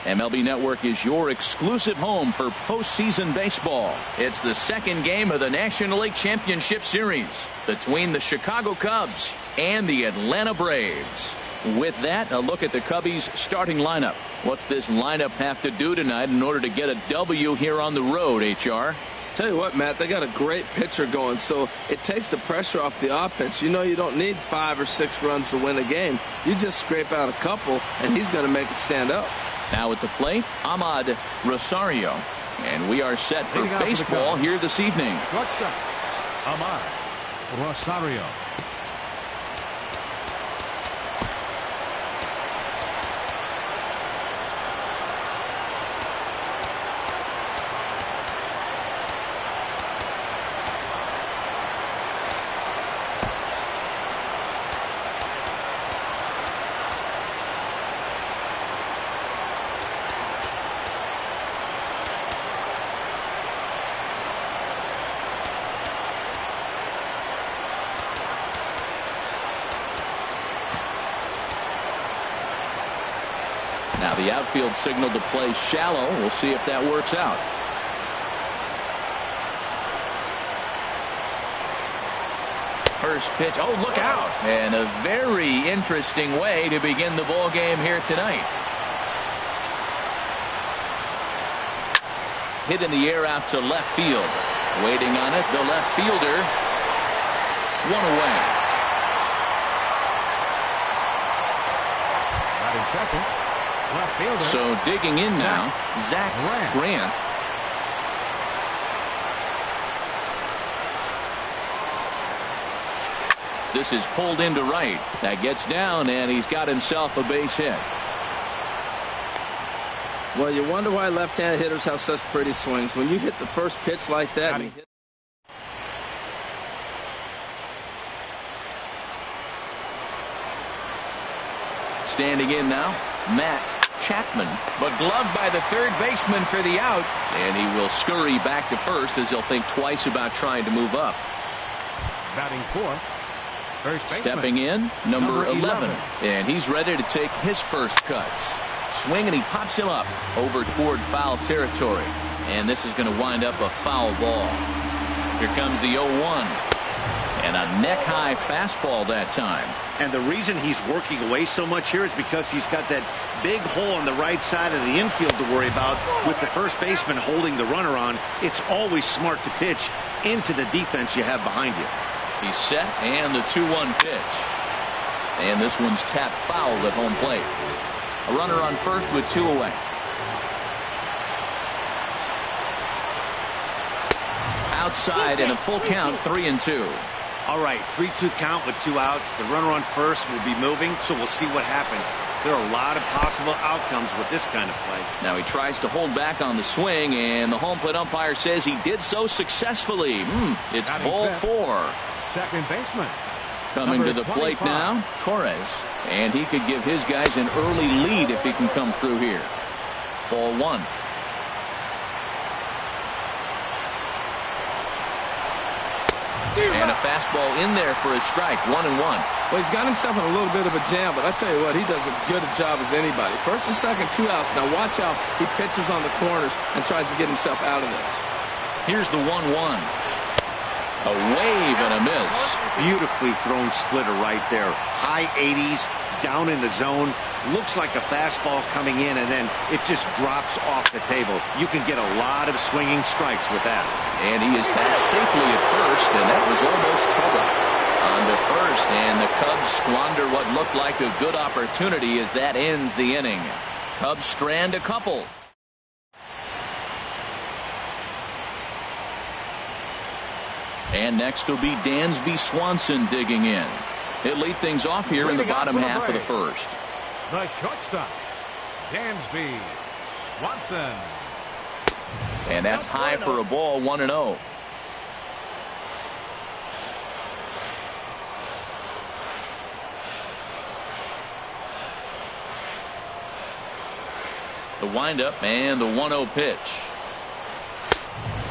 MLB Network is your exclusive home for postseason baseball. It's the second game of the National League Championship Series between the Chicago Cubs and the Atlanta Braves. With that, a look at the Cubbies' starting lineup. What's this lineup have to do tonight in order to get a W here on the road, HR? Tell you what, Matt, they got a great pitcher going, so it takes the pressure off the offense. You know you don't need 5 or 6 runs to win a game. You just scrape out a couple, and he's going to make it stand up. Now at the plate, Ahmad Rosario. And we are set for baseball here this evening. Shortstop, Ahmad Rosario. Now the outfield signal to play shallow. We'll see if that works out. First pitch. Oh, look out. And a very interesting way to begin the ball game here tonight. Hit in the air out to left field. Waiting on it, the left fielder. One away. Not in second. Left fielder. So digging in now, Zach Grant. This is pulled into right. That gets down, and he's got himself a base hit. Well, you wonder why left-handed hitters have such pretty swings. When you hit the first pitch like that, and you hit standing in now, Matt Chapman, but gloved by the third baseman for the out, and he will scurry back to first as he'll think twice about trying to move up. Batting fourth, first baseman. Stepping in, number 11, and he's ready to take his first cuts. Swing, and he pops him up over toward foul territory, and this is going to wind up a foul ball. Here comes the 0-1. And a neck-high fastball that time. And the reason he's working away so much here is because he's got that big hole on the right side of the infield to worry about with the first baseman holding the runner on. It's always smart to pitch into the defense you have behind you. He's set, and the 2-1 pitch. And this one's tapped foul at home plate. A runner on first with 2 away. Outside and a full count, 3-2. All right, 3-2 count with 2 outs. The runner on first will be moving, so we'll see what happens. There are a lot of possible outcomes with this kind of play. Now he tries to hold back on the swing, and the home plate umpire says he did so successfully. It's ball 4. Second baseman. Coming to the plate now, Torres. And he could give his guys an early lead if he can come through here. Ball 1. And a fastball in there for a strike, 1-1. Well, he's got himself in a little bit of a jam, but I tell you what, he does a good job as anybody. First and second, 2 outs. Now watch how he pitches on the corners and tries to get himself out of this. Here's the 1-1. A wave and a miss. Beautifully thrown splitter right there. High 80s, down in the zone. Looks like a fastball coming in, and then it just drops off the table. You can get a lot of swinging strikes with that. And he is passed safely at first, and that was almost trouble. On to first, and the Cubs squander what looked like a good opportunity as that ends the inning. Cubs strand a couple. And next will be Dansby Swanson digging in. He'll lead things off here in the bottom half of the first. The shortstop, Dansby Swanson. And that's high for a ball, 1-0. The windup and the 1-0 pitch.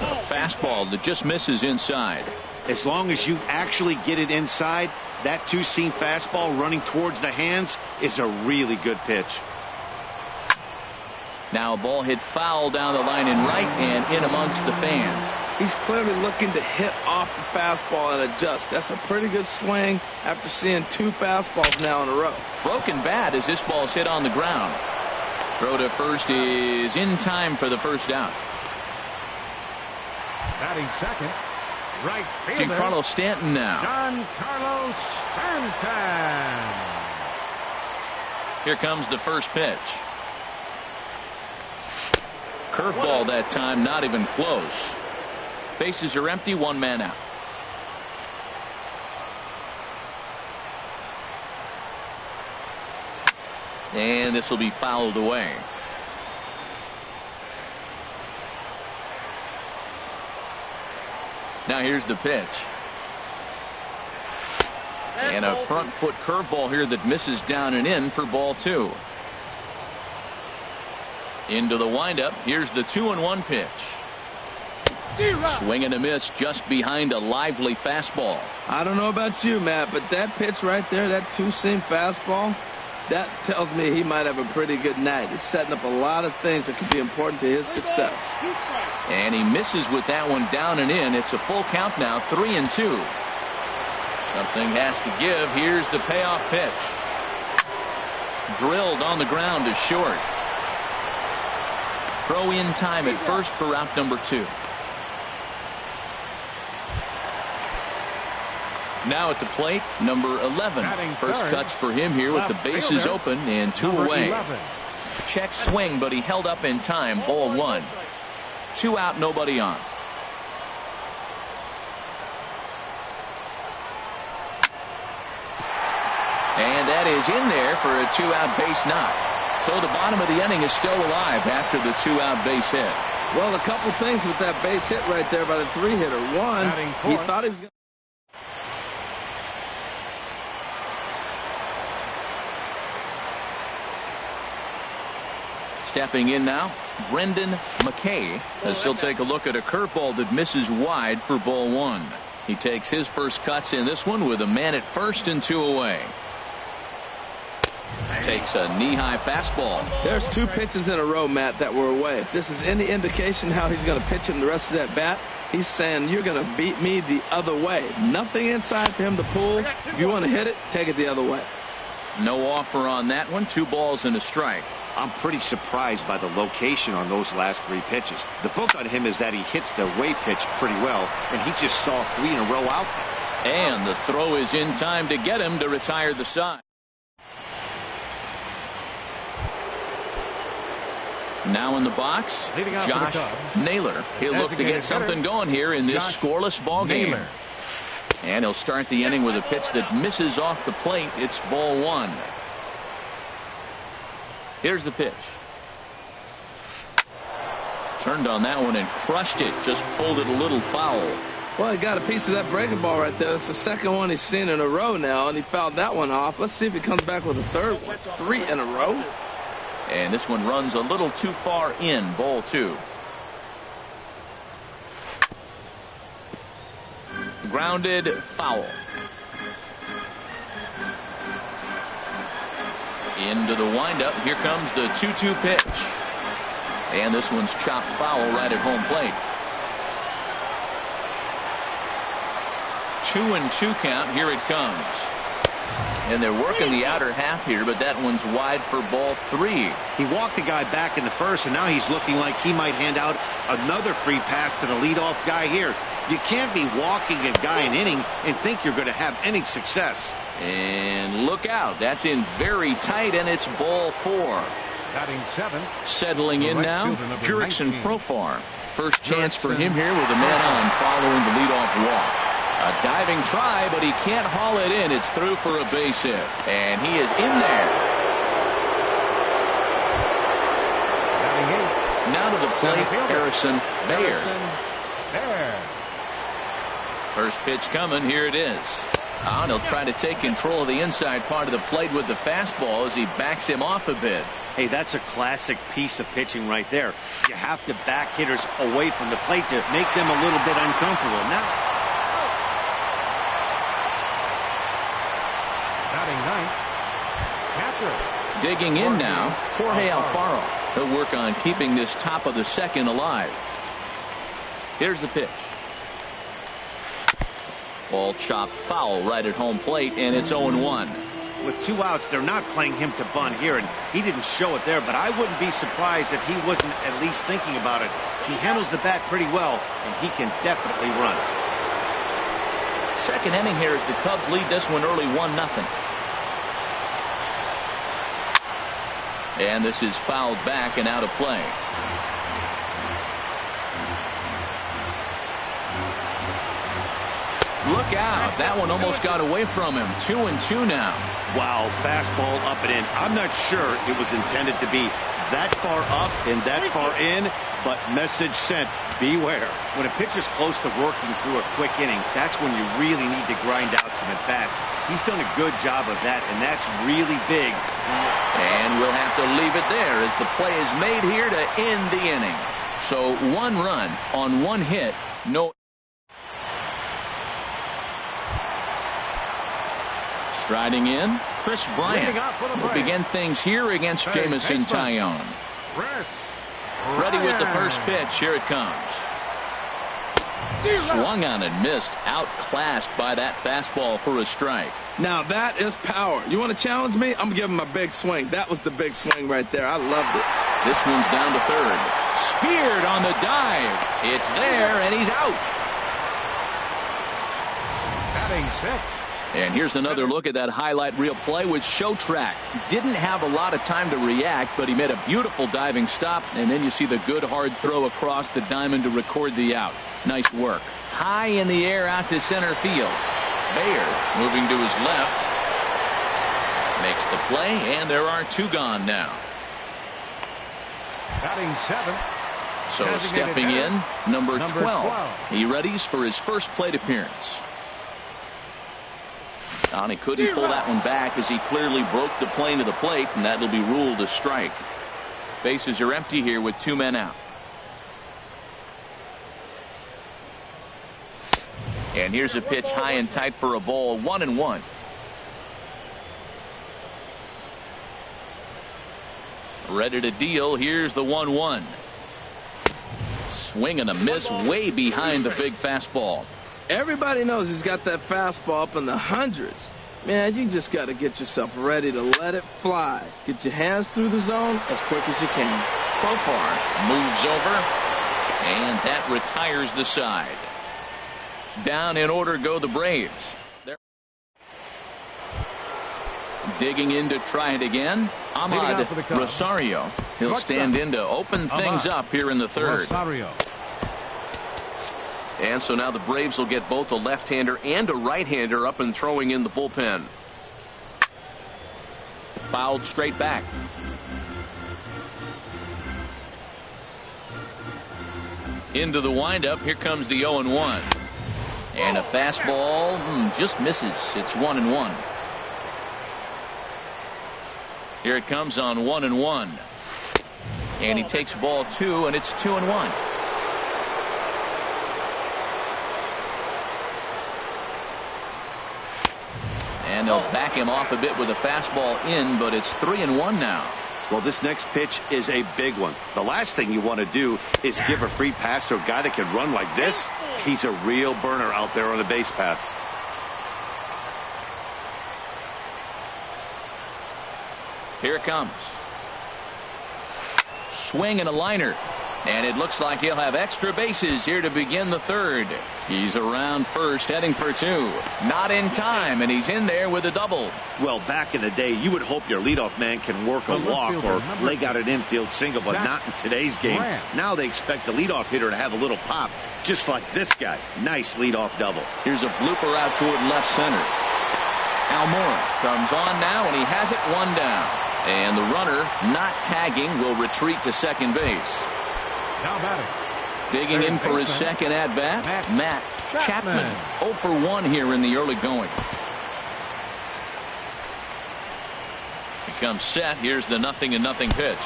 A fastball that just misses inside. As long as you actually get it inside, that two-seam fastball running towards the hands is a really good pitch. Now a ball hit foul down the line in right and in amongst the fans. He's clearly looking to hit off the fastball and adjust. That's a pretty good swing after seeing 2 fastballs now in a row. Broken bat as this ball's hit on the ground. Throw to first is in time for the first out. Batting second, right fielder Giancarlo Stanton now. Giancarlo Stanton. Here comes the first pitch. Curveball that time, not even close. Bases are empty, 1 man out. And this will be fouled away. Now here's the pitch. And a front foot curveball here that misses down and in for ball 2. Into the windup. Here's the 2-1 pitch. Swing and a miss just behind a lively fastball. I don't know about you, Matt, but that pitch right there, that 2-seam fastball, that tells me he might have a pretty good night. It's setting up a lot of things that could be important to his success. And he misses with that one down and in. It's a full count now, 3-2. Something has to give. Here's the payoff pitch. Drilled on the ground to short. Throw in time at first for out number 2. Now at the plate, number 11. First cuts for him here with the bases open and 2 away. 11. Check swing, but he held up in time. Ball 1. 2 out, nobody on. And that is in there for a 2-out base knock. So the bottom of the inning is still alive after the 2-out base hit. Well, a couple things with that base hit right there by the 3-hitter. One, he thought he was going to. Stepping in now, Brendan McKay, as he'll take a look at a curveball that misses wide for ball 1. He takes his first cuts in this one with a man at first and 2 away. Takes a knee-high fastball. There's 2 pitches in a row, Matt, that were away. If this is any indication how he's going to pitch him the rest of that bat, he's saying you're going to beat me the other way. Nothing inside for him to pull. If you want to hit it, take it the other way. No offer on that one. 2 balls and a strike. I'm pretty surprised by the location on those last 3 pitches. The book on him is that he hits the away pitch pretty well, and he just saw 3 in a row out there. And the throw is in time to get him to retire the side. Now in the box, Josh Naylor. He'll look to get something going here in this scoreless ball game. And he'll start the inning with a pitch that misses off the plate. It's ball 1. Here's the pitch. Turned on that one and crushed it. Just pulled it a little foul. Well, he got a piece of that breaking ball right there. That's the second one he's seen in a row now, and he fouled that one off. Let's see if he comes back with a third one. 3 in a row. And this one runs a little too far in. Ball 2. Grounded foul. Into the windup. Here comes the 2-2 pitch. And this one's chopped foul right at home plate. 2-2 count. Here it comes. And they're working the outer half here, but that one's wide for ball 3. He walked the guy back in the first, and now he's looking like he might hand out another free pass to the leadoff guy here. You can't be walking a guy an inning and think you're going to have any success. And look out. That's in very tight, and it's ball 4. Batting 7. Settling in now, Jurickson Profar. First chance for him here with a man on following the leadoff walk. A diving try, but he can't haul it in. It's through for a base hit. And he is in there. Now to the plate, Harrison Baer. First pitch coming. Here it is. And he'll try to take control of the inside part of the plate with the fastball as he backs him off a bit. Hey, that's a classic piece of pitching right there. You have to back hitters away from the plate to make them a little bit uncomfortable. Now, Digging in now, Jorge Alfaro. He'll work on keeping this top of the second alive. Here's the pitch. Ball chopped foul right at home plate, and it's 0-1. With 2 outs, they're not playing him to bunt here, and he didn't show it there, but I wouldn't be surprised if he wasn't at least thinking about it. He handles the bat pretty well, and he can definitely run. Second inning here as the Cubs lead this one early 1-0. And this is fouled back and out of play. Look out. That one almost got away from him. 2-2 now. Wow, fastball up and in. I'm not sure it was intended to be that far up and that far in, but message sent, beware. When a pitcher's close to working through a quick inning, that's when you really need to grind out some at-bats. He's done a good job of that, and that's really big. And we'll have to leave it there as the play is made here to end the inning. So 1 run on 1 hit. No. Striding in, Chris Bryant will begin things here against Jameson Taillon. Ready with the first pitch. Here it comes. Swung on and missed. Outclassed by that fastball for a strike. Now that is power. You want to challenge me? I'm going to give him a big swing. That was the big swing right there. I loved it. This one's down to third. Speared on the dive. It's there, and he's out. Batting 6. And here's another look at that highlight reel play with Show Track. Didn't have a lot of time to react, but he made a beautiful diving stop, and then you see the good hard throw across the diamond to record the out. Nice work. High in the air out to center field. Bayer moving to his left. Makes the play, and there are 2 gone now. Batting 7. So stepping in, number 12. He readies for his first plate appearance. He couldn't pull that one back as he clearly broke the plane of the plate, and that'll be ruled a strike. Bases are empty here with 2 men out. And here's a pitch high and tight for a ball. 1-1. Ready to deal. Here's the 1-1. Swing and a miss way behind the big fastball. Everybody knows he's got that fastball up in the hundreds. Man, you just got to get yourself ready to let it fly. Get your hands through the zone as quick as you can. Profar moves over, and that retires the side. Down in order go the Braves. They're digging in to try it again. Ahmad Rosario. He'll stand in to open things up here in the third. Rosario. And so now the Braves will get both a left-hander and a right-hander up and throwing in the bullpen. Fouled straight back. Into the windup. Here comes the 0-1. And a fastball just misses. It's 1-1. Here it comes on 1-1. And he takes ball 2, and it's 2-1. And they'll back him off a bit with a fastball in, but it's 3-1 now. Well, this next pitch is a big one. The last thing you want to do is give a free pass to a guy that can run like this. He's a real burner out there on the base paths. Here it comes. Swing and a liner. And it looks like he'll have extra bases here to begin the third. He's around first, heading for 2. Not in time, and he's in there with a double. Well, back in the day, you would hope your leadoff man can work a walk or leg out an infield single, but not in today's game. Now they expect the leadoff hitter to have a little pop, just like this guy. Nice leadoff double. Here's a blooper out toward left center. Almora comes on now, and he has it 1 down. And the runner, not tagging, will retreat to second base. Now batting. Digging in for his second at-bat, Matt Chapman. 0 for 1 here in the early going. He comes set. Here's the 0-0 pitch.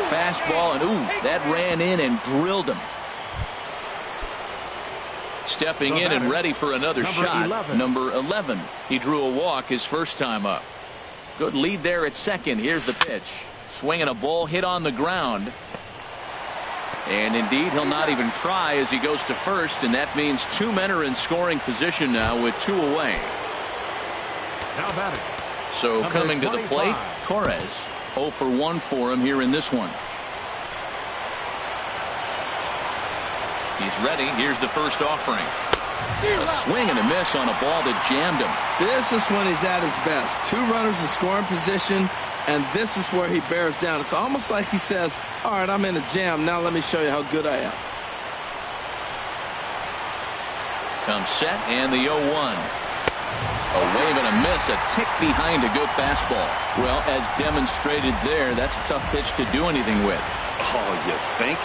Fastball, and that ran in and drilled him. Stepping in and ready for another shot. Number 11. He drew a walk his first time up. Good lead there at second. Here's the pitch. Swinging a ball hit on the ground. And indeed, he'll not even try as he goes to first, and that means 2 men are in scoring position now with 2 away. Now batting. So Number coming to the 25. plate, Torres. 0 for 1 for him here in this one. He's ready. Here's the first offering. A swing and a miss on a ball that jammed him. This is when he's at his best. 2 runners in scoring position, and this is where he bears down. It's almost like he says, all right, I'm in a jam. Now let me show you how good I am. Comes set and the 0-1. A wave and a miss, a tick behind a good fastball. Well, as demonstrated there, that's a tough pitch to do anything with. Oh, you think?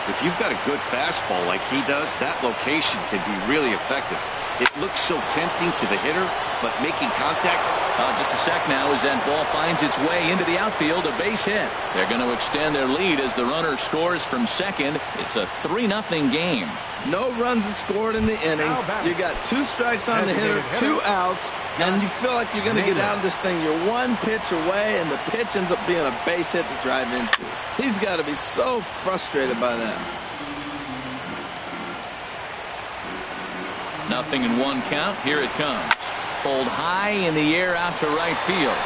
If you've got a good fastball like he does, that location can be really effective. It looks so tempting to the hitter, but making contact. Just a sec now as that ball finds its way into the outfield, a base hit. They're going to extend their lead as the runner scores from second. It's a 3-0 game. No runs are scored in the inning. You got 2 strikes on the hitter, 2 outs, and you feel like you're going to get out of this thing. You're 1 pitch away, and the pitch ends up being a base hit to drive into. He's got to be so frustrated by that. 0-1 count. Here it comes. Pulled high in the air out to right field.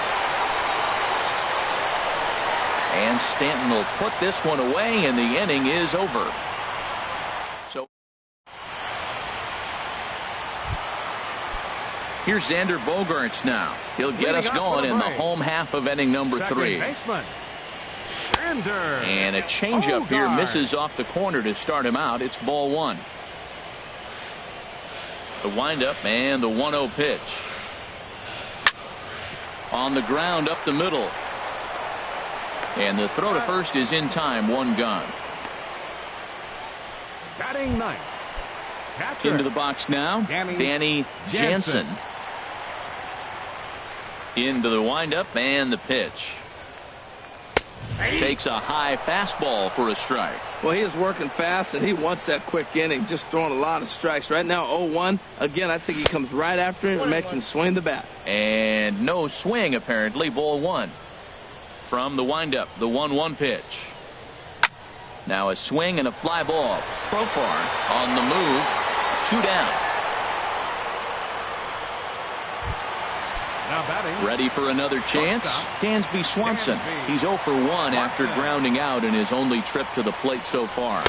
And Stanton will put this one away, and the inning is over. So here's Xander Bogaerts now. He'll get us going in the home half of inning number 3. And a changeup here misses off the corner to start him out. It's ball 1. The windup and the 1-0 pitch. On the ground up the middle. And the throw to first is in time. 1 gone. Batting 9th. Catcher. Into the box now. Danny Jansen. Into the windup and the pitch. Takes a high fastball for a strike. Well, he is working fast, and he wants that quick inning, just throwing a lot of strikes. Right now, 0-1. Again, I think he comes right after him and makes him swing the bat. And no swing, apparently. Ball 1. From the windup, the 1-1 pitch. Now a swing and a fly ball. Profar on the move. 2 down. Now batting. Ready for another chance? Dansby Swanson. He's 0 for 1 after grounding out in his only trip to the plate so far.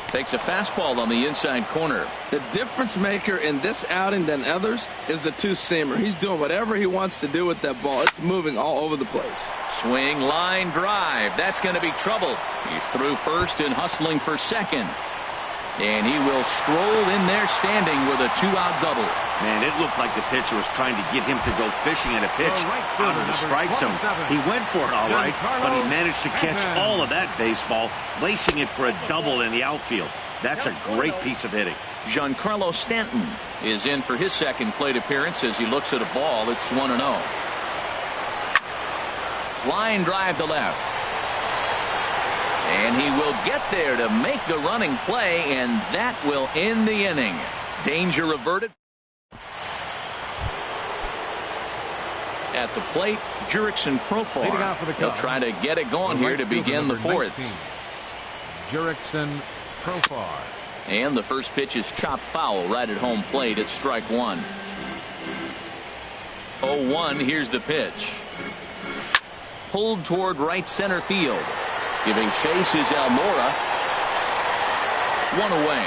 Takes a fastball on the inside corner. The difference maker in this outing than others is the 2-seamer. He's doing whatever he wants to do with that ball. It's moving all over the place. Swing, line drive. That's going to be trouble. He's through first and hustling for second. And he will stroll in there standing with a 2-out double. Man, it looked like the pitcher was trying to get him to go fishing at a pitch out of the strike zone. He went for it all right, but he managed to catch all of that baseball, lacing it for a double in the outfield. That's a great piece of hitting. Giancarlo Stanton is in for his second plate appearance as he looks at a ball. It's 1-0. Line drive to left. And he will get there to make the running play, and that will end the inning. Danger averted. At the plate, Jurickson Profar. He'll try to get it going here to begin the 4th. Jurickson Profar. And the first pitch is chopped foul right at home plate. It's strike 1. 0-1. Here's the pitch. Pulled toward right center field. Giving chase is Almora. 1 away.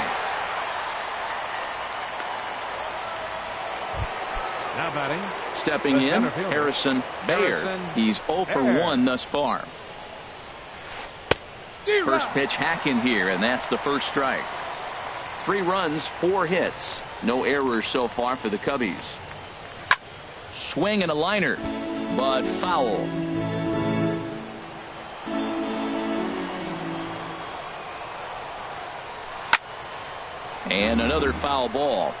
Now batting. Stepping in, Harrison Baer. He's 0 for 1 thus far. First pitch hack in here, and that's the first strike. 3 runs, 4 hits. No errors so far for the Cubbies. Swing and a liner, but foul. And another foul ball.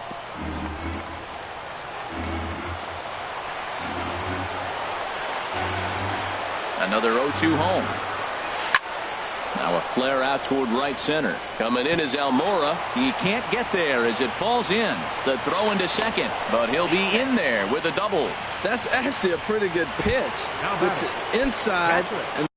Another 0-2 home. Now a flare out toward right center. Coming in is Almora. He can't get there as it falls in. The throw into second, but he'll be in there with a double. That's actually a pretty good pitch. It's inside. And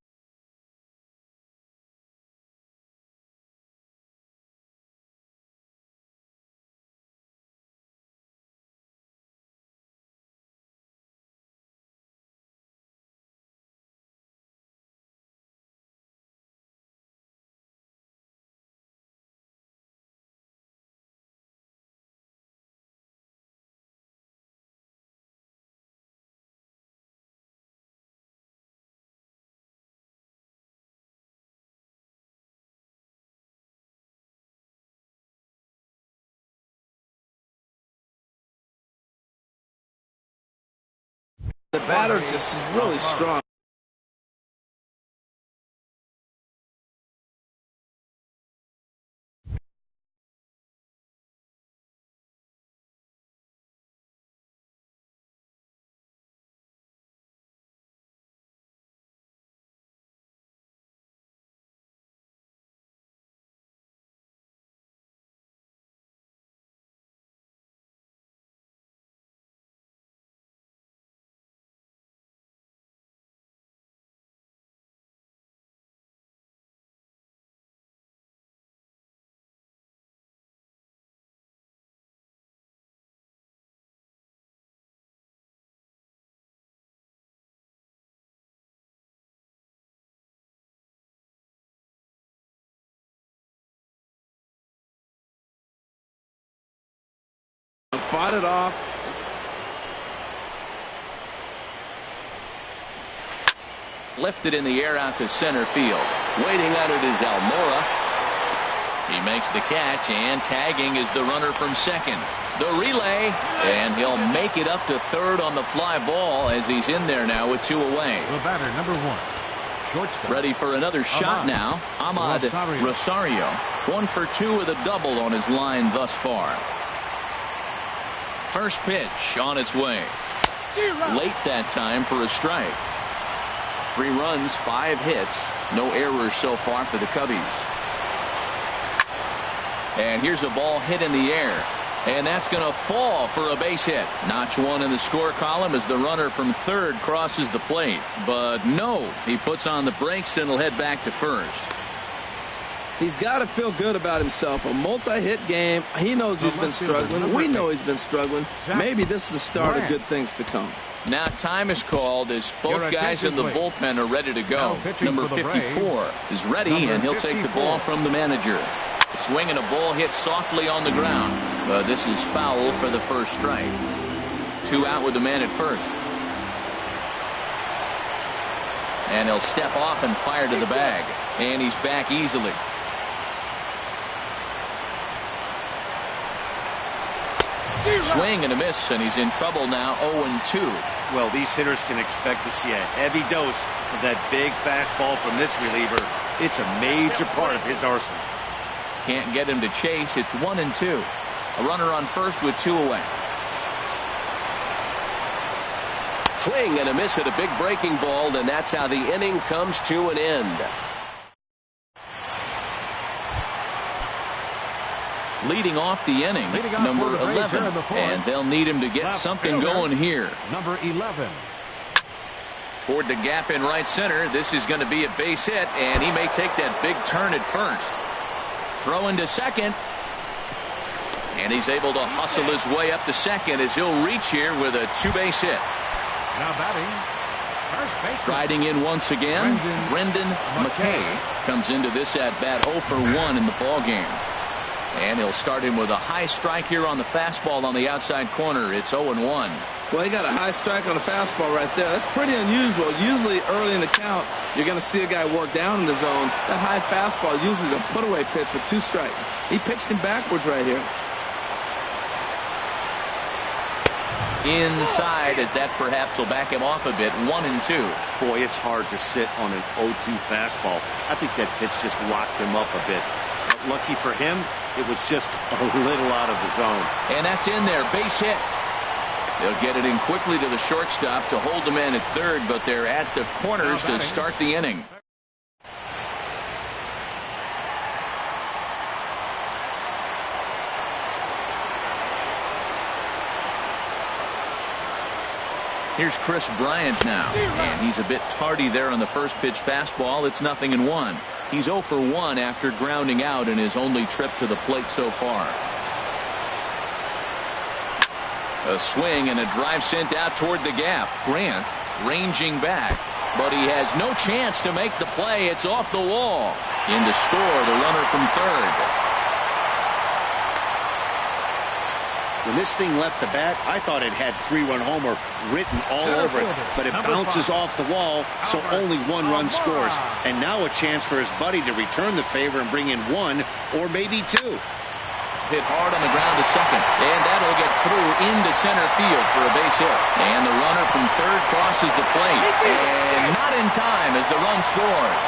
the batter just is really strong. Fought it off. Lifted in the air out to center field. Waiting at it is Almora. He makes the catch, and tagging is the runner from second. The relay, and he'll make it up to third on the fly ball as he's in there now with 2 away. The batter, number 1. Shortstop. Ready for another shot now. Ahmad Rosario. 1 for 2 with a double on his line thus far. First pitch on its way. Late that time for a strike. 3 runs, 5 hits. No errors so far for the Cubbies. And here's a ball hit in the air. And that's going to fall for a base hit. Notch 1 in the score column as the runner from third crosses the plate. But no, he puts on the brakes and will head back to first. He's got to feel good about himself. A multi-hit game. He knows he's been struggling. We know he's been struggling. Maybe this is the start of good things to come. Now time is called as both guys in the bullpen are ready to go. Number 54 is ready, and he'll take the ball from the manager. Swing and a ball hit softly on the ground. But this is foul for the first strike. 2 out with the man at first. And he'll step off and fire to the bag. And he's back easily. Swing and a miss, and he's in trouble now. 0-2. Well, these hitters can expect to see a heavy dose of that big fastball from this reliever. It's a major part of his arsenal. Can't get him to chase. It's 1-2. A runner on first with 2 away. Swing and a miss at a big breaking ball, and that's how the inning comes to an end. Leading off the inning, number 11, and they'll need him to get something going here. Number 11. Toward the gap in right center. This is going to be a base hit, and he may take that big turn at first. Throw into second, and he's able to hustle his way up to second as he'll reach here with a 2-base hit. Now batting, first base. Riding in once again, Brendan McKay comes into this at bat 0 for 1 in the ball game. And he'll start him with a high strike here on the fastball on the outside corner. It's 0-1. Well, he got a high strike on the fastball right there. That's pretty unusual. Usually early in the count, you're going to see a guy work down in the zone. That high fastball is usually the put-away pitch with 2 strikes. He pitched him backwards right here. Inside, as that perhaps will back him off a bit. 1-2. Boy, it's hard to sit on an 0-2 fastball. I think that pitch just locked him up a bit. But lucky for him, it was just a little out of the zone. And that's in there. Base hit. They'll get it in quickly to the shortstop to hold the man at third, but they're at the corners to start the inning. Here's Chris Bryant now, and he's a bit tardy there on the first pitch fastball. It's 0-1. He's 0 for 1 after grounding out in his only trip to the plate so far. A swing and a drive sent out toward the gap. Grant ranging back, but he has no chance to make the play. It's off the wall. In to score the runner from third. When this thing left the bat, I thought it had 3-run homer written all over it, but it bounces off the wall, so only 1 run scores. And now a chance for his buddy to return the favor and bring in 1 or maybe 2. Hit hard on the ground to second, and that'll get through into center field for a base hit. And the runner from third crosses the plate, and not in time as the run scores.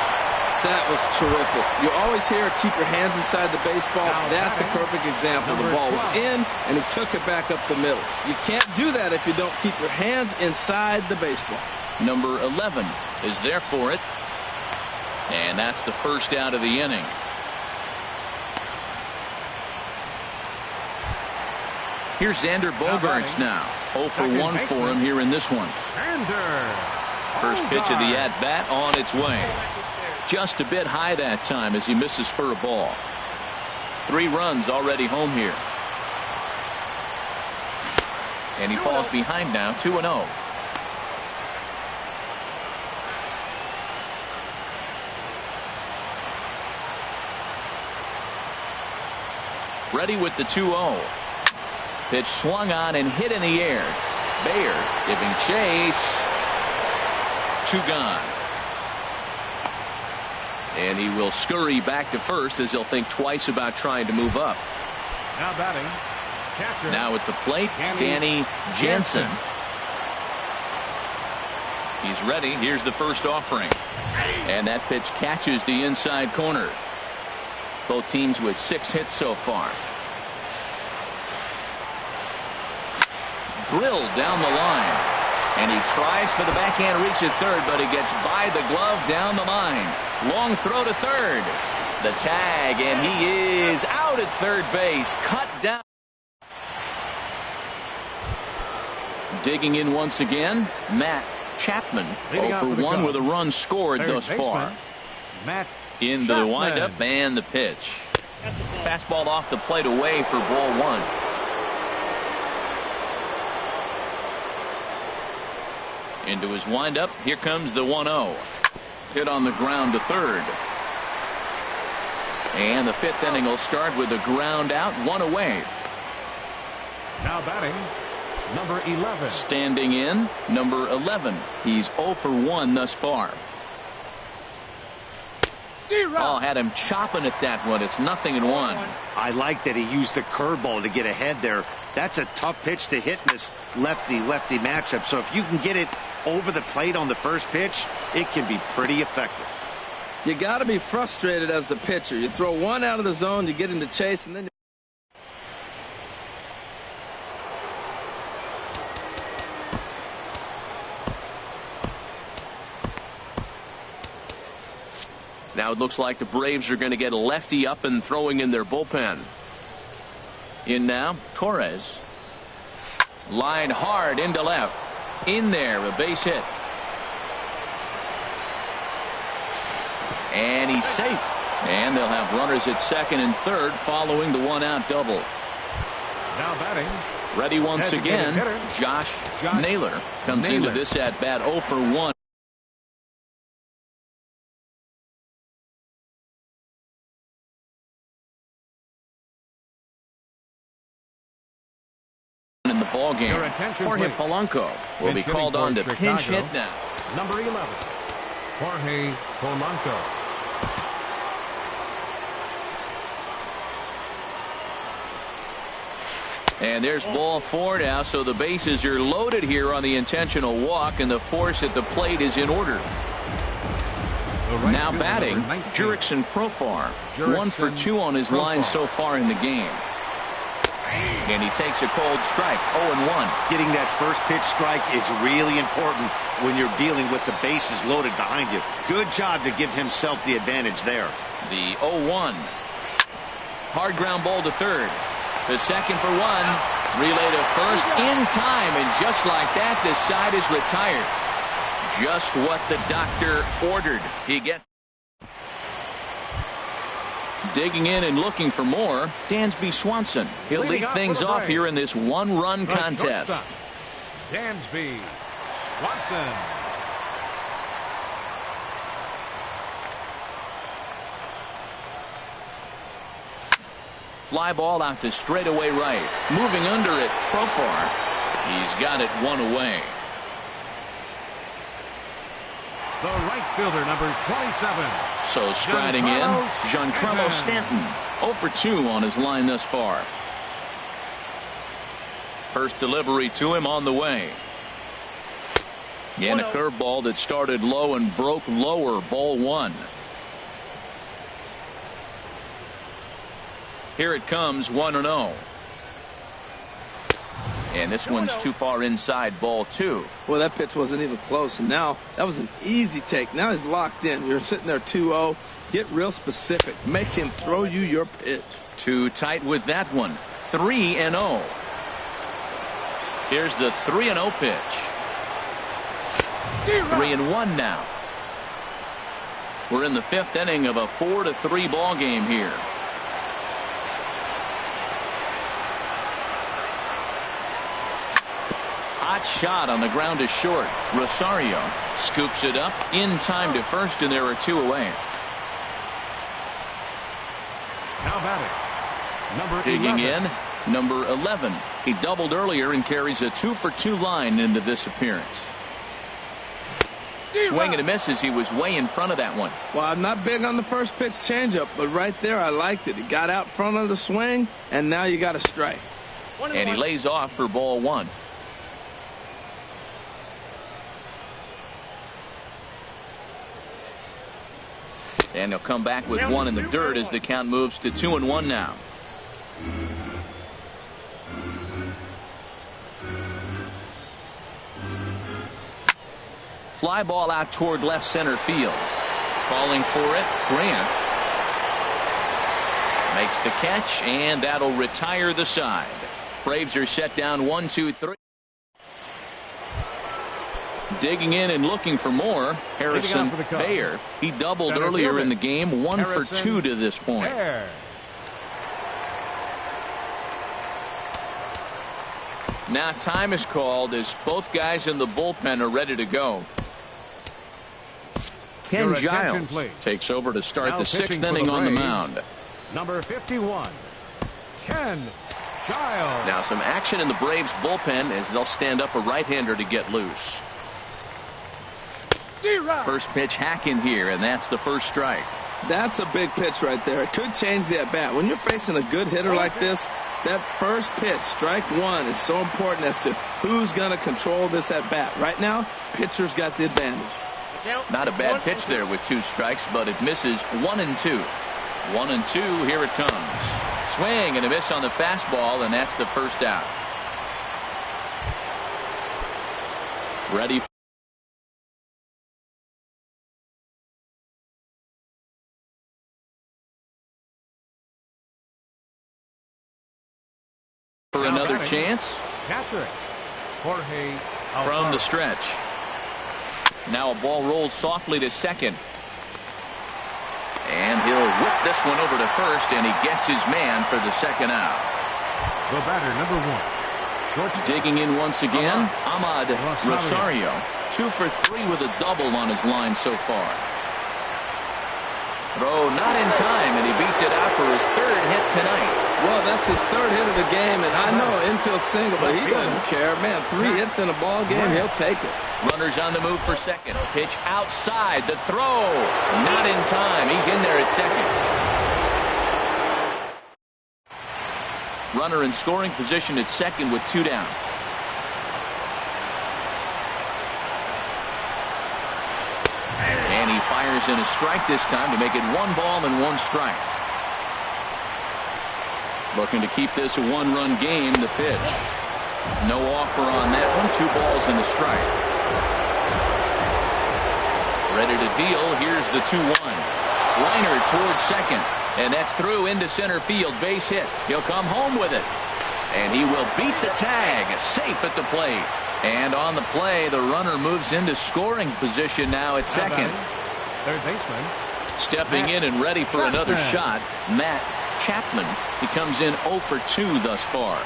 That was terrific. You always hear keep your hands inside the baseball. That's a perfect example. The ball was in, and he took it back up the middle. You can't do that if you don't keep your hands inside the baseball. Number 11 is there for it, and that's the first out of the inning. Here's Xander Bogaerts now. 0 for 1 for him here in this one. First pitch of the at-bat on its way. Just a bit high that time as he misses for a ball. 3 runs already home here. And he falls behind now, 2-0. Ready with the 2-0. Pitch swung on and hit in the air. Bayer giving chase. 2 gone. And he will scurry back to first as he'll think twice about trying to move up. Now batting, catcher. Now at the plate, Danny Jansen. He's ready. Here's the first offering. And that pitch catches the inside corner. Both teams with 6 hits so far. Drilled down the line. And he tries for the backhand reach at third, but he gets by the glove down the line. Long throw to third. The tag, and he is out at third base. Cut down. Digging in once again, Matt Chapman. 0 for 1 with a run scored thus far. Matt into the windup and the pitch. Fastball off the plate away for ball 1. Into his windup. Here comes the 1-0. Hit on the ground to third. And the 5th inning will start with a ground out, 1 away. Now batting, number 11. Standing in, number 11. He's 0 for 1 thus far. Oh, had him chopping at that one. It's 0-1. I like that he used the curveball to get ahead there. That's a tough pitch to hit in this lefty-lefty matchup. So if you can get it over the plate on the first pitch, it can be pretty effective. You got to be frustrated as the pitcher. You throw one out of the zone, you get into chase, and then now it looks like the Braves are going to get a lefty up and throwing in their bullpen. In now, Torres. Line hard into left. In there, a base hit. And he's safe. And they'll have runners at second and third following the 1-out double. Now batting. Ready once again, Josh Naylor comes into this at bat 0 for 1. In the ball game, Jorge Polanco will be called on to pinch hit now. Number 11, Jorge Polanco. And there's ball 4 now, so the bases are loaded here on the intentional walk, and the force at the plate is in order. Now batting, Jurickson Profar. 1 for 2 on his line so far in the game. And he takes a cold strike, 0-1. Getting that first pitch strike is really important when you're dealing with the bases loaded behind you. Good job to give himself the advantage there. The 0-1. Hard ground ball to third. The second for 1. Relay to first in time, and just like that, the side is retired. Just what the doctor ordered. He gets. Digging in and looking for more, Dansby Swanson. He'll lead things off here in this one-run contest. Dansby Swanson. Fly ball out to straightaway right. Moving under it, Profar. He's got it one away. The right fielder, number 27. So striding in, Giancarlo Stanton. 0 for 2 on his line thus far. First delivery to him on the way. And a curveball that started low and broke lower, ball 1. Here it comes, 1-0. And this one's too far inside, ball 2. Well, that pitch wasn't even close, and now that was an easy take. Now he's locked in. You're sitting there 2-0. Get real specific. Make him throw you your pitch. Too tight with that one. 3-0. Here's the 3-0 pitch. 3-1 now. We're in the 5th inning of a 4-3 ball game here. Hot shot on the ground to short. Rosario scoops it up in time to first, and there are 2 away. Now batting, number Digging 11. in, number 11. He doubled earlier and carries a 2 for 2 line into this appearance. Swing and a miss as he was way in front of that one. Well, I'm not big on the first pitch changeup, but right there I liked it. He got out front of the swing, and now you got a strike. And he lays off for ball 1. And he'll come back with 1 in the dirt as the count moves to 2-1 now. Fly ball out toward left center field. Calling for it, Grant. Makes the catch, and that'll retire the side. Braves are set down 1-2-3. Digging in and looking for more, Harrison Baer. He doubled earlier in the game, 1 for 2 to this point. Now time is called as both guys in the bullpen are ready to go. Ken Giles takes over to start the 6th inning on the mound. Number 51, Ken Giles. Now some action in the Braves bullpen as they'll stand up a right-hander to get loose. First pitch hack in here, and that's the first strike. That's a big pitch right there. It could change the at-bat. When you're facing a good hitter like this, that first pitch, strike 1, is so important as to who's going to control this at-bat. Right now, pitcher's got the advantage. Not a bad pitch there with 2 strikes, but it misses 1-2. 1-2, here it comes. Swing and a miss on the fastball, and that's the first out. Ready for another chance. Catcher, Jorge From the stretch. Now a ball rolls softly to second. And he'll whip this one over to first, and he gets his man for the second out. The batter, number 1. Short. Digging in once again, Ahmad Rosario. 2 for 3 with a double on his line so far. Throw not in time, and he beats it out for his 3rd hit tonight. Well, that's his 3rd hit of the game, and I know infield single, but he doesn't care. Man, 3 hits in a ball game, he'll take it. Runners on the move for second. Pitch outside. The throw not in time. He's in there at second. Runner in scoring position at second with 2 down. And he fires in a strike this time to make it 1 ball and 1 strike. Looking to keep this a 1-run game. The pitch. No offer on that one. 2 balls and a strike. Ready to deal. Here's the 2-1. Liner towards second. And that's through into center field. Base hit. He'll come home with it. And he will beat the tag. Safe at the plate. And on the play, the runner moves into scoring position now at second. Third baseman. Stepping in and ready for another shot, Matt Chapman. He comes in 0 for 2 thus far.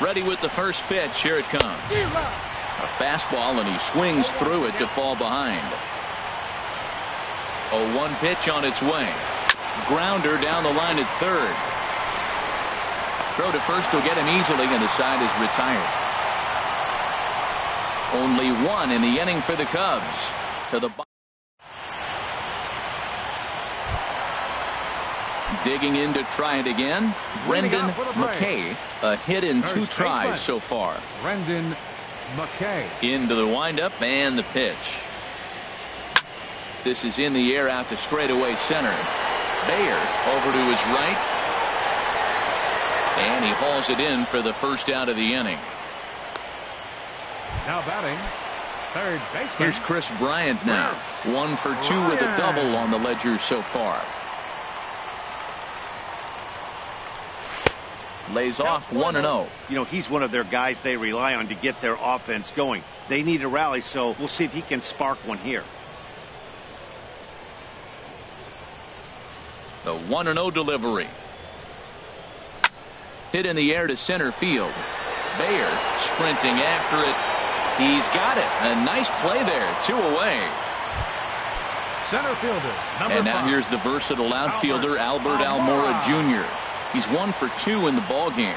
Ready with the first pitch. Here it comes. A fastball, and he swings through it to fall behind. 0-1 pitch on its way. Grounder down the line at third. Throw to first will get him easily, and the side is retired. Only one in the inning for the Cubs. To the digging in to try it again. Brendan McKay, a hit in 2 tries so far. Brendan McKay. Into the windup and the pitch. This is in the air out to straightaway center. Bayer over to his right. And he hauls it in for the first out of the inning. Now batting, third baseman. Here's Chris Bryant now. 1 for 2 with a double on the ledger so far. Lays off 1-0. You know, he's one of their guys they rely on to get their offense going. They need a rally, so we'll see if he can spark one here. The 1-0 delivery. Hit in the air to center field. Bayer sprinting after it. He's got it. A nice play there. 2 away. Center fielder, and now 5. Here's the versatile outfielder Albert Almora Jr. He's 1 for 2 in the ball game.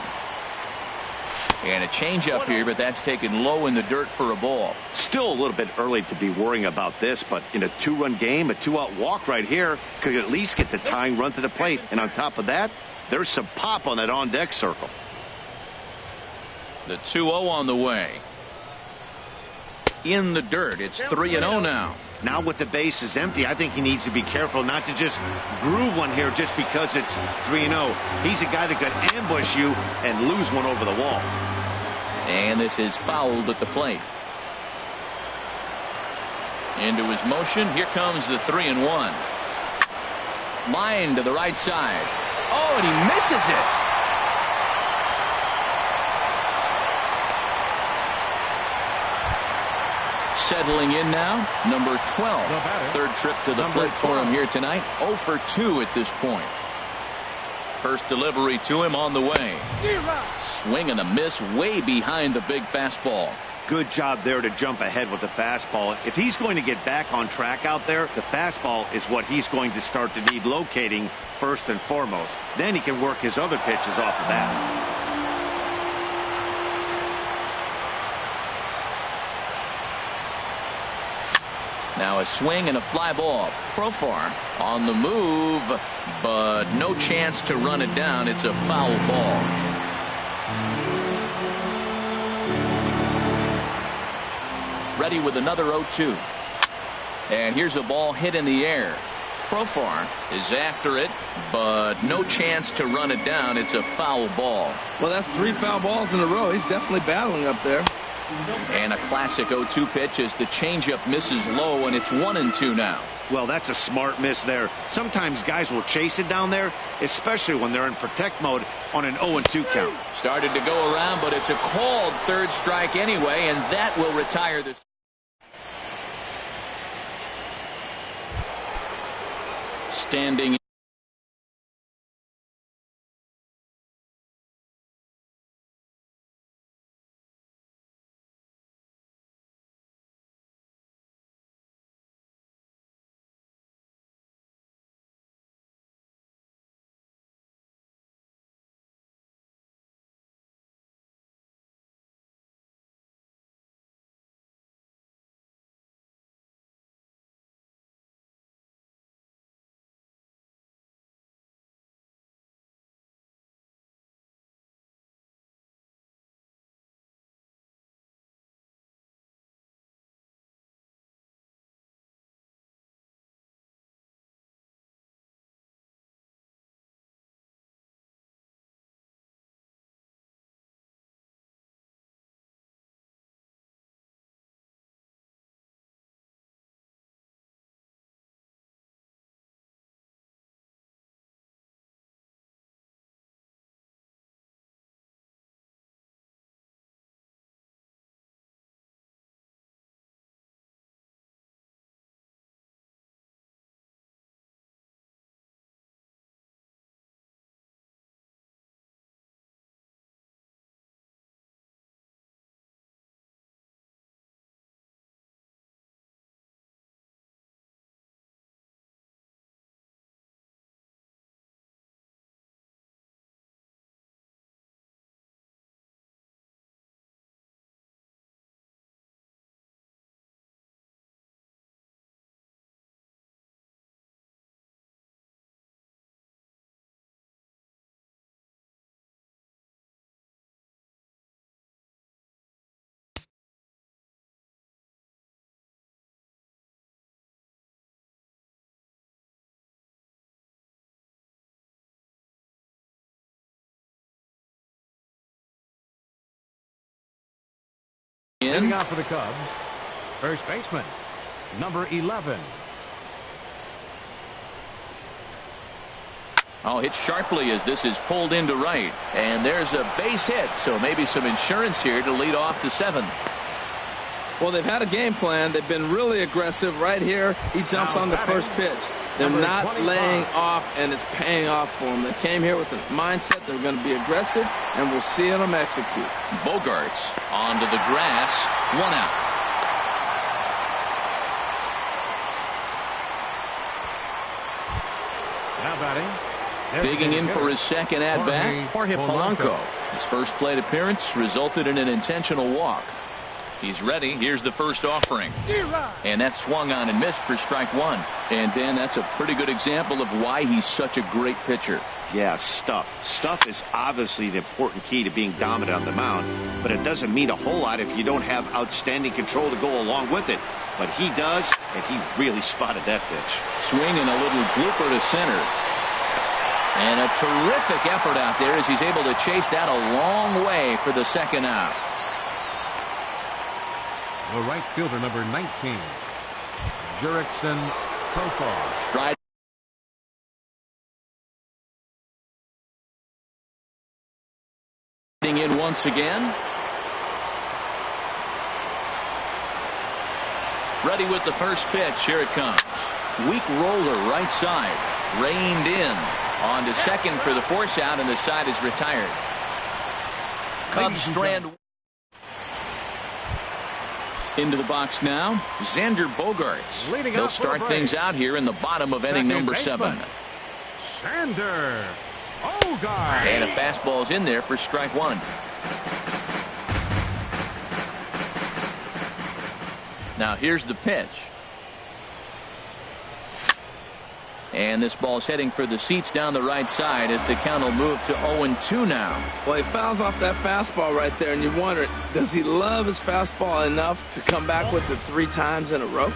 And a changeup here, but that's taken low in the dirt for a ball. Still a little bit early to be worrying about this, but in a 2-run game, a 2-out walk right here could at least get the tying run to the plate. And on top of that, there's some pop on that on-deck circle. The 2-0 on the way. In the dirt. It's 3-0 now. Now with the bases empty, I think he needs to be careful not to just groove one here just because it's 3-0. He's a guy that could ambush you and lose one over the wall. And this is fouled at the plate. Into his motion. Here comes the 3-1. Line to the right side. Oh, and he misses it. Settling in now, number 12. Third trip to the plate for him here tonight. 0 for 2 at this point. First delivery to him on the way. Swing and a miss way behind the big fastball. Good job there to jump ahead with the fastball. If he's going to get back on track out there, the fastball is what he's going to start to need locating first and foremost. Then he can work his other pitches off of that. Now a swing and a fly ball. Profar on the move, but no chance to run it down. It's a foul ball. Ready with another 0-2. And here's a ball hit in the air. Profar is after it, but no chance to run it down. It's a foul ball. Well, that's 3 foul balls in a row. He's definitely battling up there. And a classic 0-2 pitch as the changeup misses low, and it's 1-2 now. Well, that's a smart miss there. Sometimes guys will chase it down there, especially when they're in protect mode on an 0-2 count. Started to go around, but it's a called third strike anyway, and that will retire this. Standing in. Leading off for the Cubs, first baseman, number 11. Oh, hit sharply as this is pulled into right. And there's a base hit, so maybe some insurance here to lead off the 7th. Well, they've had a game plan. They've been really aggressive. Right here, he jumps on the first pitch. They're not 25. laying off, and it's paying off for them. They came here with the mindset they're going to be aggressive, and we're seeing them execute. Bogarts onto the grass. 1 out. Now batting. Digging in for his second at-bat, Jorge Polanco. His first plate appearance resulted in an intentional walk. He's ready. Here's the first offering. And that swung on and missed for strike 1. And Dan, that's a pretty good example of why he's such a great pitcher. Yeah, stuff. Stuff is obviously the important key to being dominant on the mound, but it doesn't mean a whole lot if you don't have outstanding control to go along with it. But he does, and he really spotted that pitch. Swing and a little blooper to center. And a terrific effort out there as he's able to chase that a long way for the second out. The right fielder, number 19, Jurickson Profar. Stride. In once again. Ready with the first pitch. Here it comes. Weak roller right side. Reined in. On to second for the force out, and the side is retired. Cubs strand into the box now. Xander Bogarts. They'll start things out here in the bottom of inning number 7. Xander Bogarts. And a fastball's in there for strike 1. Now here's the pitch. And this ball's heading for the seats down the right side as the count will move to 0-2 now. Well, he fouls off that fastball right there, and you wonder, does he love his fastball enough to come back with it 3 times in a row?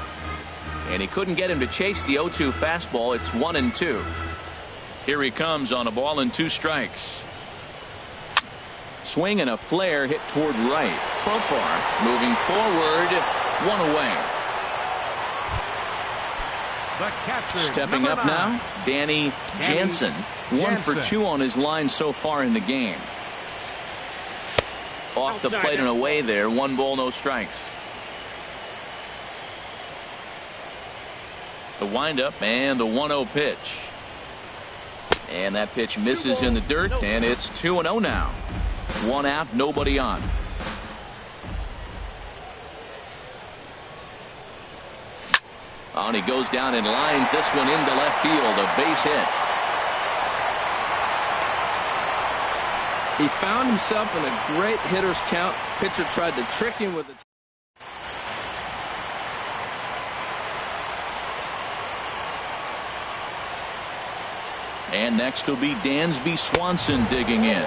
And he couldn't get him to chase the 0-2 fastball. It's 1-2. Here he comes on a ball and 2 strikes. Swing and a flare hit toward right. Profar moving forward. 1 away. The catcher, stepping up 9. now, Danny Jansen. 1 for 2 on his line so far in the game. Off the plate and away there. 1 ball, no strikes. The windup and the 1-0 pitch. And that pitch misses in the dirt, and it's 2-0 now. 1 out, nobody on. And he goes down and lines this one into left field. A base hit. He found himself in a great hitter's count. Pitcher tried to trick him with it. And next will be Dansby Swanson digging in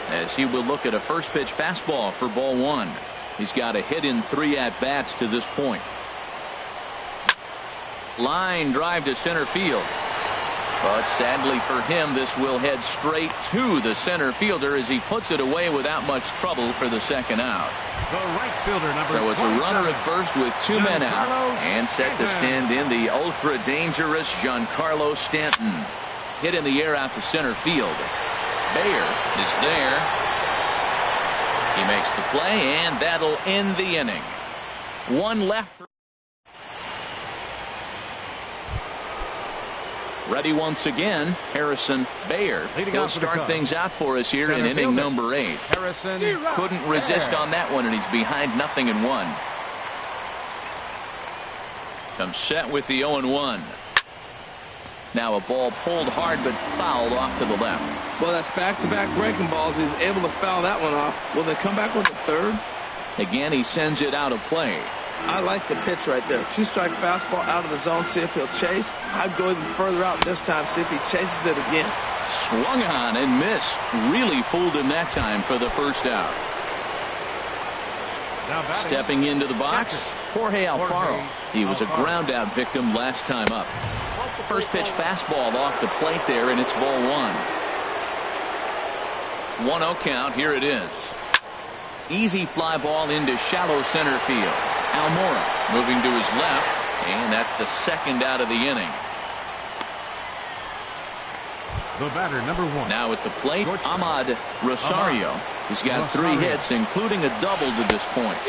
as he will look at a first pitch fastball for ball 1. He's got a hit in 3 at-bats to this point. Line drive to center field. But sadly for him, this will head straight to the center fielder as he puts it away without much trouble for the second out. The right fielder, number So it's a runner at first with 2 men out. And set to stand in the ultra-dangerous Giancarlo Stanton. Hit in the air out to center field. Bayer is there. He makes the play, and that'll end the inning. 1 left. Ready once again, Harrison Bayer. He'll start things out for us here in inning number 8. Harrison couldn't resist on that one, and he's behind 0-1. Comes set with the 0-1. Now a ball pulled hard but fouled off to the left. Well, that's back-to-back breaking balls. He's able to foul that one off. Will they come back with a third? Again, he sends it out of play. I like the pitch right there. 2-strike fastball out of the zone. See if he'll chase. I'd go even further out this time. See if he chases it again. Swung on and missed. Really fooled him that time for the first out. Stepping into the box, Jorge Alfaro. He was a ground out victim last time up. First pitch fastball off the plate there, and it's ball 1. 1-0 count. Here it is. Easy fly ball into shallow center field. Almora moving to his left, and that's the second out of the inning. The batter, number 1. Now at the plate, Ahmad Rosario. He's got 3 hits, including a double to this point.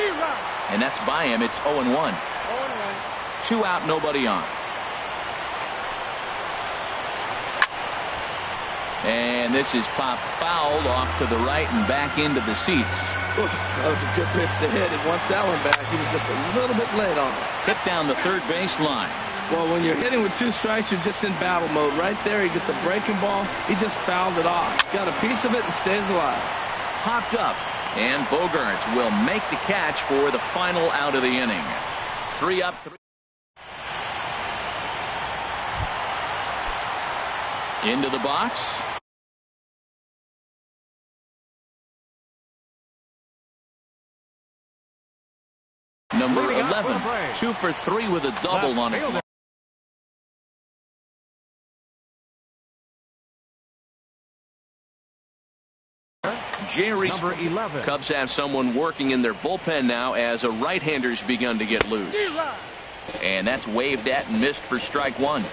And that's by him. It's 0-1. 2 out, nobody on. And this is popped fouled off to the right and back into the seats. Ooh, that was a good pitch to hit. And once that one back, he was just a little bit late on it. Hit down the third base line. Well, when you're hitting with 2 strikes, you're just in battle mode. Right there, he gets a breaking ball. He just fouled it off. Got a piece of it and stays alive. Popped up, and Bogaerts will make the catch for the final out of the inning. 3 up, 3. Into the box. Number 11, 2 for 3 with a double on it. Jerry, number 11. Cubs have someone working in their bullpen now as a right-hander's begun to get loose. And that's waved at and missed for strike 1.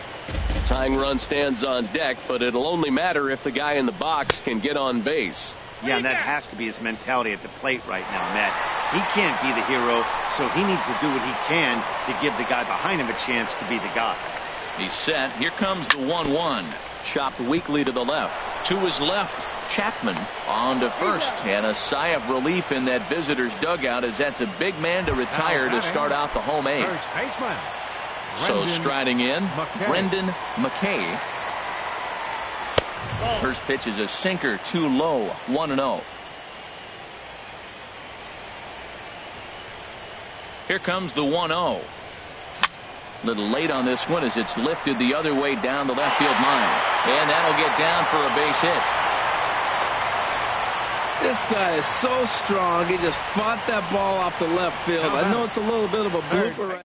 Tying run stands on deck, but it'll only matter if the guy in the box can get on base. Yeah, and that has to be his mentality at the plate right now, Matt. He can't be the hero, so he needs to do what he can to give the guy behind him a chance to be the guy. He's set. Here comes the 1-1. Chopped weakly to the left. To his left, Chapman on to first. And a sigh of relief in that visitor's dugout as that's a big man to retire to start out the home 8th. First baseman. So striding in, Brendan McKay. First pitch is a sinker, too low, 1-0. Here comes the 1-0. Little late on this one as it's lifted the other way down the left field line. And that'll get down for a base hit. This guy is so strong. He just fought that ball off the left field. I know it's a little bit of a blooper right.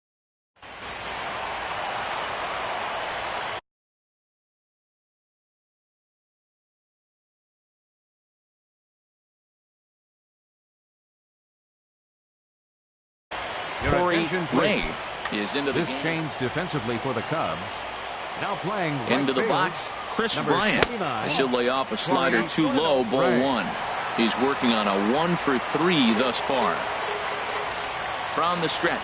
Corey Ray is into the This game. change defensively for the Cubs. Now playing right Into the field, box, Chris number Bryant. 29, This will lay off a slider too low, ball Ray. 1. He's working on a 1 for 3 thus far. From the stretch.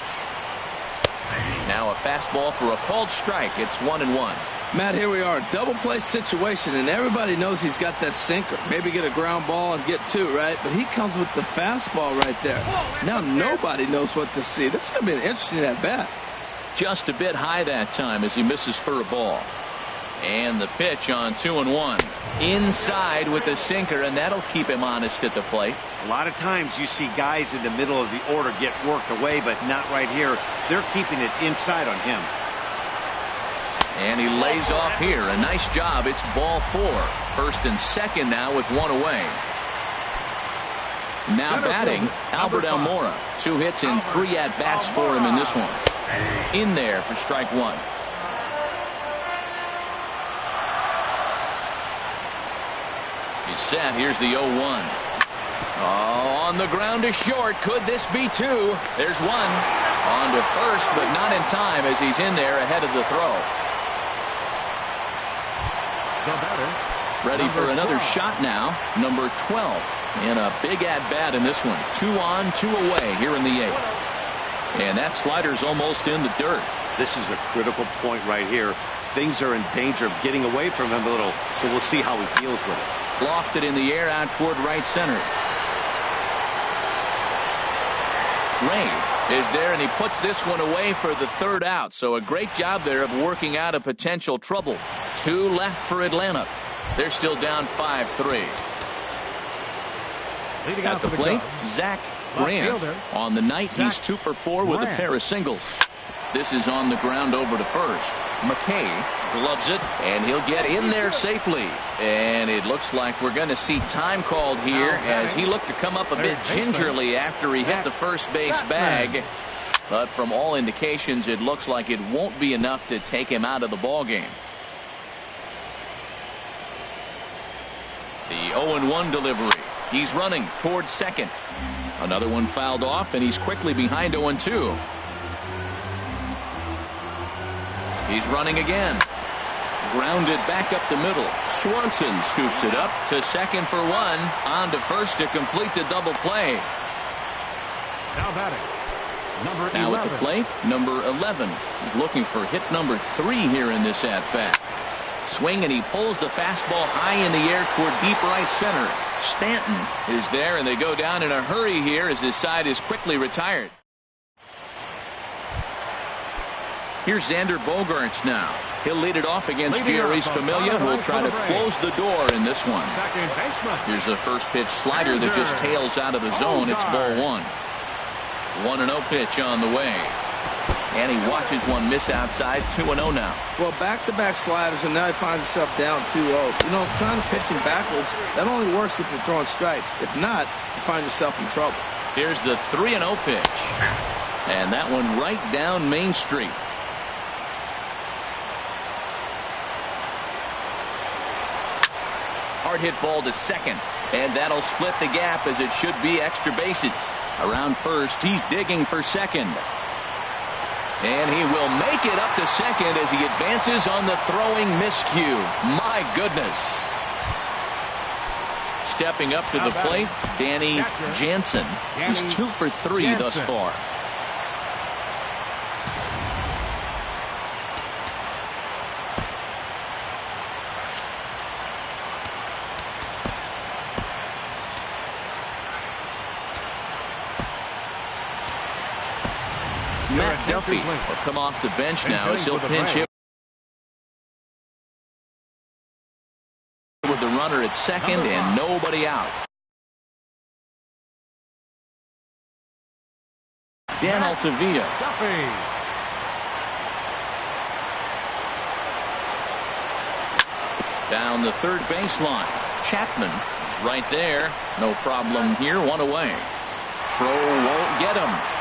Now a fastball for a called strike. It's 1-1. Matt, here we are, double play situation, and everybody knows he's got that sinker. Maybe get a ground ball and get 2, right? But he comes with the fastball right there. Now nobody knows what to see. This is going to be an interesting at bat. Just a bit high that time as he misses for a ball. And the pitch on 2-1. Inside with the sinker, and that'll keep him honest at the plate. A lot of times you see guys in the middle of the order get worked away, but not right here. They're keeping it inside on him. And he lays off here. A nice job. It's ball 4. First and second now with 1 away. Now batting, Albert Almora. 2 hits and 3 at-bats for him in this one. In there for strike 1. He's set. Here's the 0-1. Oh, on the ground to short. Could this be 2? There's 1. On to first, but not in time as he's in there ahead of the throw. The batter, Ready for another 12. shot now. Number 12. And a big at-bat in this one. 2 on, 2 away here in the 8th. And that slider's almost in the dirt. This is a critical point right here. Things are in danger of getting away from him a little, so we'll see how he deals with it. Lofted in the air out toward right center. Ray is there, and he puts this one away for the 3rd out. So a great job there of working out a potential trouble. 2 left for Atlanta. They're still down 5-3. Leading At out the for plate, Cubs, Zach left Grant. fielder, On the night, he's Zach 2 for 4 with a Grant. pair of singles. This is on the ground over to first. McKay gloves it, and he'll get in there safely. And it looks like we're going to see time called here as he looked to come up a bit gingerly after he hit the first base bag. But from all indications, it looks like it won't be enough to take him out of the ball game. The 0-1 delivery. He's running towards second. Another one fouled off, and he's quickly behind 0-2. He's running again. Grounded back up the middle. Swanson scoops it up to second for one. On to first to complete the double play. Now batting, number 11. Now at the plate, number 11. He's looking for hit number 3 here in this at-bat. Swing, and he pulls the fastball high in the air toward deep right center. Stanton is there, and they go down in a hurry here as his side is quickly retired. Here's Xander Bogaerts now. He'll lead it off against Jerry's Familia, who will try to close the door in this one. Here's the first pitch slider that just tails out of the zone. It's ball 1. 1-0 pitch on the way. And he watches one miss outside. 2-0 now. Well, back-to-back sliders, and now he finds himself down 2-0. You know, trying to pitch him backwards, that only works if you're throwing strikes. If not, you find yourself in trouble. Here's the 3-0 pitch. And that one right down Main Street. Hard hit ball to second, and that'll split the gap as it should be extra bases. Around first, he's digging for second. And he will make it up to second as he advances on the throwing miscue. My goodness. Stepping up to the plate, Danny Jansen. He's 2 for 3 thus far. Matt Duffy will come off the bench now as he'll pinch hit with the runner at second and nobody out. Dan Altavilla. Down the third baseline. Chapman is right there. No problem here. One away. Throw won't get him.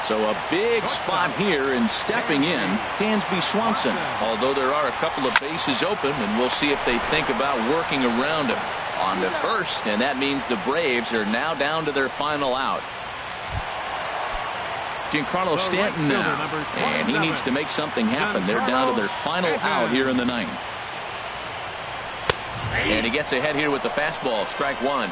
So a big spot here, and stepping in, Dansby Swanson. Although there are a couple of bases open, and we'll see if they think about working around him. On to first, and that means the Braves are now down to their final out. Giancarlo Stanton now, and he needs to make something happen. They're down to their final out here in the ninth. And he gets ahead here with the fastball, strike 1.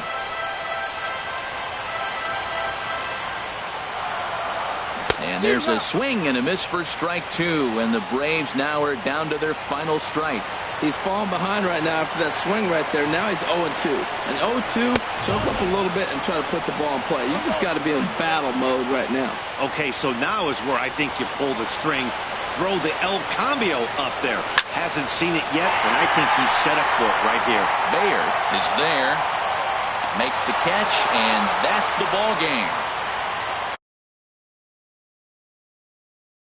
And there's a swing and a miss for strike 2, and the Braves now are down to their final strike. He's falling behind right now after that swing right there. Now he's 0-2. And 0-2, choke up a little bit and try to put the ball in play. You just got to be in battle mode right now. Okay, so now is where I think you pull the string. Throw the El Cambio up there. Hasn't seen it yet, and I think he's set up for it right here. Bayer is there. Makes the catch, and that's the ball game.